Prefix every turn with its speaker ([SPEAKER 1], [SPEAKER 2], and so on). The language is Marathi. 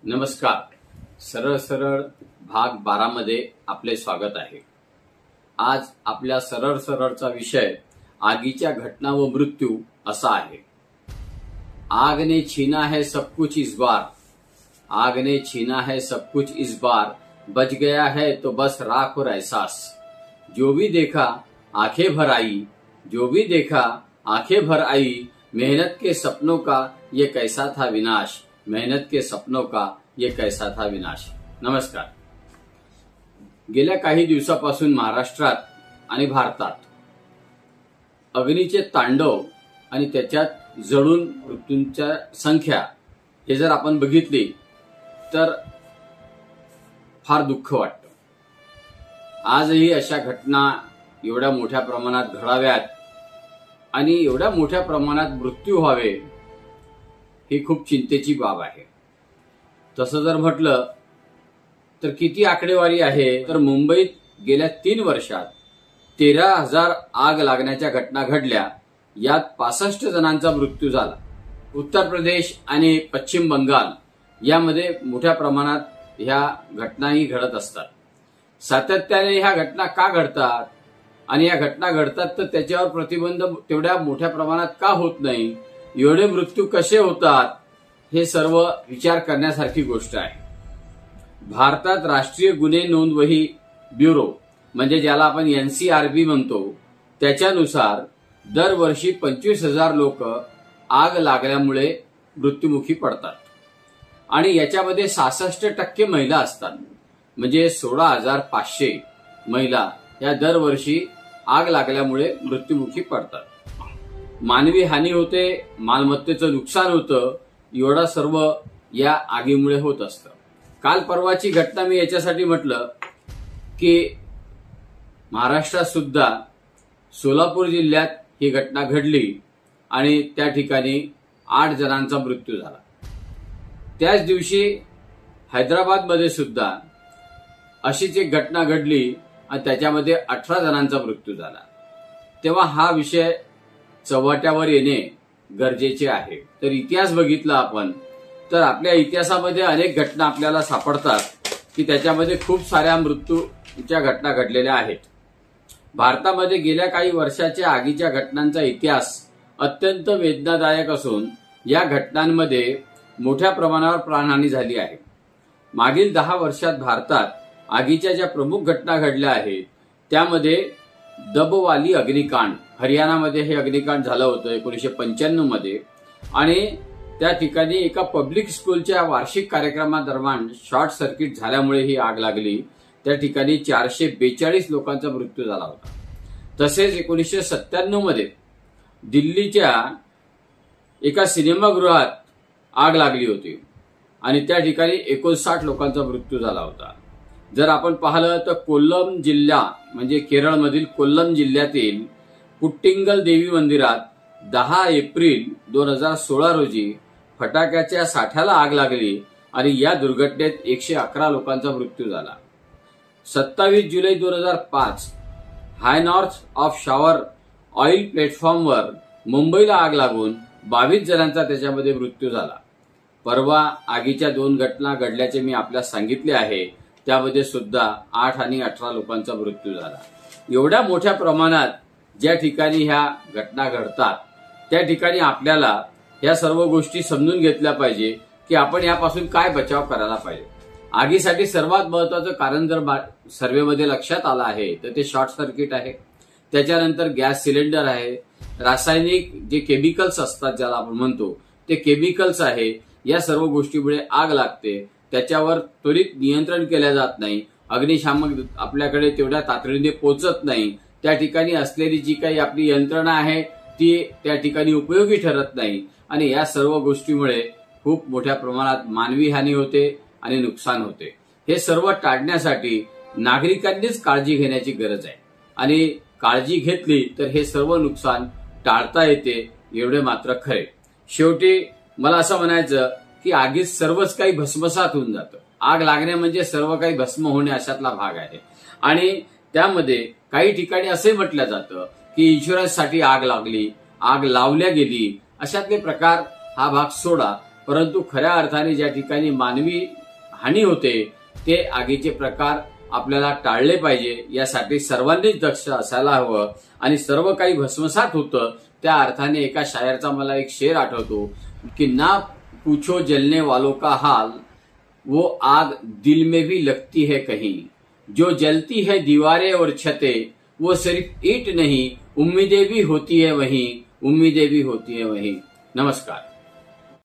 [SPEAKER 1] नमस्कार. सरळ सरळ भाग 12 मध्ये आपले स्वागत आहे. आज आपल्या सरळ सरळचा विषय आगीच्या घटना व मृत्यू असा आहे. आग ने छीना है सब कुछ इस बार, आग ने छीना है सब कुछ इस बार, बच गया है तो बस राख और एहसास. जो भी देखा आंखें भर आई, जो भी देखा आंखें भर आई, मेहनत के सपनों का ये कैसा था विनाश, मेहनत के सपनों का ये कैसा था विनाश. नमस्कार. गेल्या काही दिवसापासून महाराष्ट्रात आणि भारतात अग्नीचे तांडव आणि त्याच्यात जळून मृत्यूंच्या संख्या हे जर आपण बघितली तर फार दुःख वाटतं. आजही अशा घटना एवढ्या मोठ्या प्रमाणात घडाव्यात आणि एवढ्या मोठ्या प्रमाणात मृत्यू व्हावे ही खूप चिंतेची बाब आहे. तसं जर म्हटलं तर किती आकडेवारी आहे तर मुंबईत गेल्या 3 वर्षात 13,000 आग लागण्याच्या घटना घडल्या. यात 65 जणांचा मृत्यू झाला. उत्तर प्रदेश आणि पश्चिम बंगाल यामध्ये मोठ्या प्रमाणात ह्या घटनाही घडत असतात. सातत्याने ह्या घटना का घडतात आणि या घटना घडतात तर त्याच्यावर प्रतिबंध तेवढ्या मोठ्या प्रमाणात का होत नाही, एवढे मृत्यू कसे होतात, हे सर्व विचार करण्यासारखी गोष्ट आहे. भारतात राष्ट्रीय गुन्हे नोंदवही ब्युरो म्हणजे ज्याला आपण NCRB म्हणतो त्याच्यानुसार दरवर्षी 25,000 लोक आग लागल्यामुळे मृत्युमुखी पडतात आणि याच्यामध्ये 66% महिला असतात. म्हणजे 16,500 महिला या दरवर्षी आग लागल्यामुळे मृत्युमुखी पडतात. मानवी हानी होते, मालमत्तेचं नुकसान होतं, एवढा सर्व या आगीमुळे होत असतं. काल परवाची घटना मी याच्यासाठी म्हटलं की महाराष्ट्रात सुद्धा सोलापूर जिल्ह्यात ही घटना घडली आणि त्या ठिकाणी 8 जणांचा मृत्यू झाला. त्याच दिवशी हैदराबादमध्ये सुद्धा अशीच एक घटना घडली आणि त्याच्यामध्ये 18 जणांचा मृत्यू झाला. तेव्हा हा विषय चव्हाट्यावर येणे गरजेचे आहे. तर इतिहास बघितला आपण तर आपल्या इतिहासामध्ये अनेक घटना आपल्याला सापडतात की त्याच्यामध्ये खूप साऱ्या मृत्यूच्या घटना घडलेल्या आहेत. भारतामध्ये गेल्या काही वर्षाच्या आगीच्या घटनांचा इतिहास अत्यंत वेदनादायक असून या घटनांमध्ये मोठ्या प्रमाणावर प्राणहानी झाली आहे. मागील 10 वर्षात भारतात आगीच्या ज्या प्रमुख घटना घडल्या आहेत त्यामध्ये दबवाली अग्निकांड, हरियाणामध्ये हे अग्निकांड झालं होतं 1995 मध्ये आणि त्या ठिकाणी एका पब्लिक स्कूलच्या वार्षिक कार्यक्रमादरम्यान शॉर्ट सर्किट झाल्यामुळे ही आग लागली. त्या ठिकाणी 442 लोकांचा मृत्यू झाला होता. तसेच 1997 मध्ये दिल्लीच्या एका सिनेमागृहात आग लागली होती आणि त्या ठिकाणी 59 लोकांचा मृत्यू झाला होता. जर आपण पाहिलं तर कोल्लम जिल्हा म्हणजे केरळमधील कोल्लम जिल्ह्यातील पुट्टिंगल देवी मंदिरात 10 एप्रिल 2016 रोजी फटाक्याच्या साठ्याला आग लागली आणि या दुर्घटनेत 111 लोकांचा मृत्यू झाला. 27 जुलै 2005 हाय नॉर्थ ऑफ शॉवर ऑइल प्लॅटफॉर्मवर मुंबईला आग लागून 22 जणांचा त्याच्यामध्ये मृत्यू झाला. परवा आगीच्या 2 घटना घडल्याचे मी आपल्याला सांगितले आहे. त्यामध्ये सुद्धा 8 आणि 18 लोकांचा मृत्यू झाला. एवढ्या मोठ्या प्रमाणात ज्या ठिकाणी ह्या घटना घडतात त्या ठिकाणी आपल्याला ह्या सर्व गोष्टी समजून घेतल्या पाहिजे की आपण यापासून काय बचाव करायला पाहिजे. आगीसाठी सर्वात महत्वाचं कारण जर सर्वेमध्ये लक्षात आलं आहे तर ते शॉर्ट सर्किट आहे. त्याच्यानंतर गॅस सिलेंडर आहे, रासायनिक जे केमिकल्स असतात ज्याला आपण म्हणतो ते केमिकल्स आहे. या सर्व गोष्टीमुळे आग लागते. त्याच्यावर त्वरित नियंत्रण केलं जात नाही. अग्निशामक आपल्याकडे तेवढ्या तातडीने पोहोचत नाही. त्या ठिकाणी असलेली जी काही आपली यंत्रणा आहे ती त्या ठिकाणी उपयोगी ठरत नाही आणि या सर्व गोष्टीमुळे खूप मोठ्या प्रमाणात मानवी हानी होते आणि नुकसान होते. हे सर्व टाळण्यासाठी नागरिकांनीच काळजी घेण्याची गरज आहे आणि काळजी घेतली तर हे सर्व नुकसान टाळता येते एवढे मात्र खरे. शेवटी मला असं म्हणायचं की आगीत सर्वच काही भस्मसात होऊन जातं. आग लागणे म्हणजे सर्व काही भस्म होणे अशातला भाग आहे आणि त्यामध्ये काही ठिकाणी असे म्हटलं जातं की इन्शुरन्ससाठी आग लागली, आग लावल्या गेली, अशातले प्रकार हा भाग सोडा. परंतु खऱ्या अर्थाने ज्या ठिकाणी मानवी हानी होते ते आगीचे प्रकार आपल्याला टाळले पाहिजे। यासाठी सर्वांनीच दक्ष असायला हवं आणि सर्व काही भस्मसात होतं। त्या अर्थाने एका शायरचा मला एक शेर आठवतो की ना पूछो जलने वालों का हाल, वो आग दिल में भी लगती है कहीं, जो जलती है दीवारें और छतें, वो सिर्फ ईंट नहीं उम्मीदें भी होती है वहीं, उम्मीदें भी होती है वहीं। नमस्कार।